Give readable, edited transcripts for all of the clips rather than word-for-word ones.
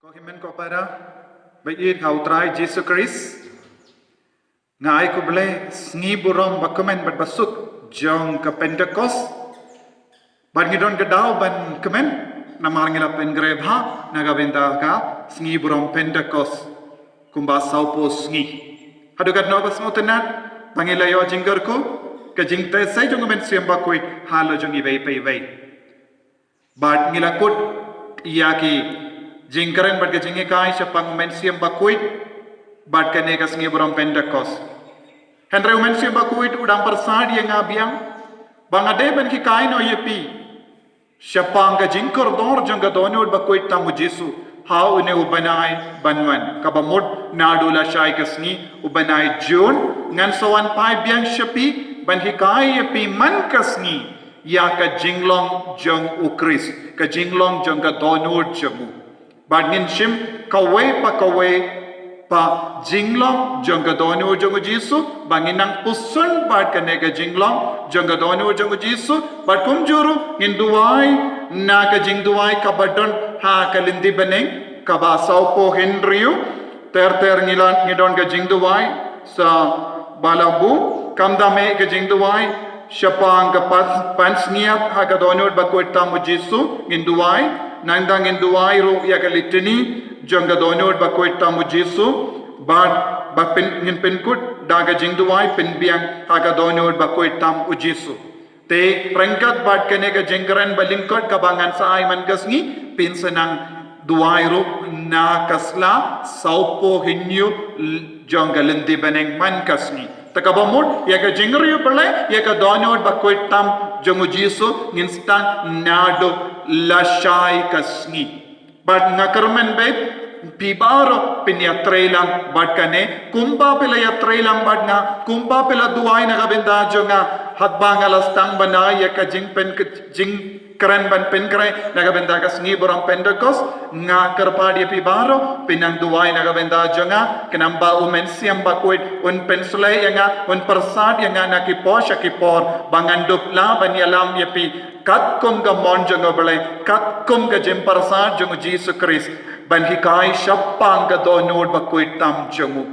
Kohimen ko para bayit hautray Jesus Christ ngai ko ble sngi burom bakumen bat basuk jong ka Pentecost ban ngidon gadaw ban kemen namar ngila pen grebha nagabenda ka sngi burom Pentecost kumba saupo sngi hadugat no bas motenat bangilayo jinggar ko ka jingte sai jong men siamba koi halo jong ibei pei bat ngila kut iyaki jingkaren bat ke jingi kai sepang mensiam bakuit bat kene ka sngi burom Pentecost Henry mensiam bakuit udang persad yang abiang bangade ben ki kai no yepi sepang ka jingkor dor jang ka donod bakuit tamu Jesu how ne ubanai banwan kabamod nadula shai ka sngi ubanai June ngan sawan pai biang shepi ban ki kai yepi man ka sngi ya ka jinglong jong ukris ka jinglong jong ka donod jamu Bad ngin shim kawai pa jinglong jong ka donu jong Jesu bangin nang pusun bad kane ka jinglong jong ka donu jong Jesu bad kum juru ngin duai na ka jing duai ka badon ha ka lindi beneng ka ba sau po Henryu ter ngidon ka jing duai sa balabu kamdame ka jing duai syapang ka pans niat ha ka donu bakwet tamu Jesu ngin duai nandang induai ro ya kalitini jangga donod bakoit tamu Jesu bad bapin ngin penkut daga jingduai penbiang haga donod bakoit tamu Jesu te prangkat bad kene ga jinggaran balingkot kabangan sa ay man gasngi pinsanang duai ro na kasla saupo hinyu jangga lendi beneng man kasngi takabamud ya ka jingriyo pala ya ka donod bakoit tam jangu Jesu nginstan nado lashai kasngi bad ngakarmen bet pibaro pinyatrelang bad kane kumpa pila yatrelang bad nga kumpa pila duay na kabenda jonga hatbang alastang banay ka jing keren ban pen kare nagabenda kasngi borang Pentecost nga karpadi pibaro pinang duay nagabenda jonga kenamba umensiam bakuit un pensulay nga un persad nga nakipos akipor bangandup la banyalam yapi katkum ka mon jonga balay katkum ka jim persad jonga Jesus Christ ban hikai syapang ka donod bakuit tam jongu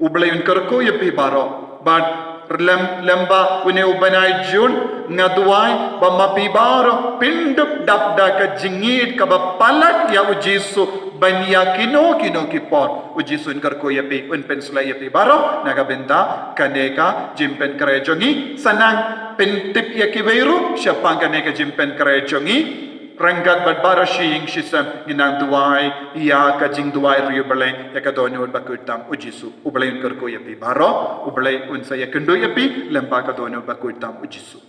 ublay un karko yapi baro bad lemba une ubanai June ngaduai bamapibaro pindup dabda ka jingit ka bapalat ya Jesu banya kino kipor Jesu inkar ko yapi un pensula yapi baro nagabenda kaneka jimpen karejongi sanang pentip yakiberu syapang kaneka jimpen karejongi ranggat badbara shing shisam ginang duai ya ka jing duai riyo balay ya ka donod bakutam Jesu ubalay inkar ko yapi baro ubalay un saya kendo yapi lemba ka donod bakutam Jesu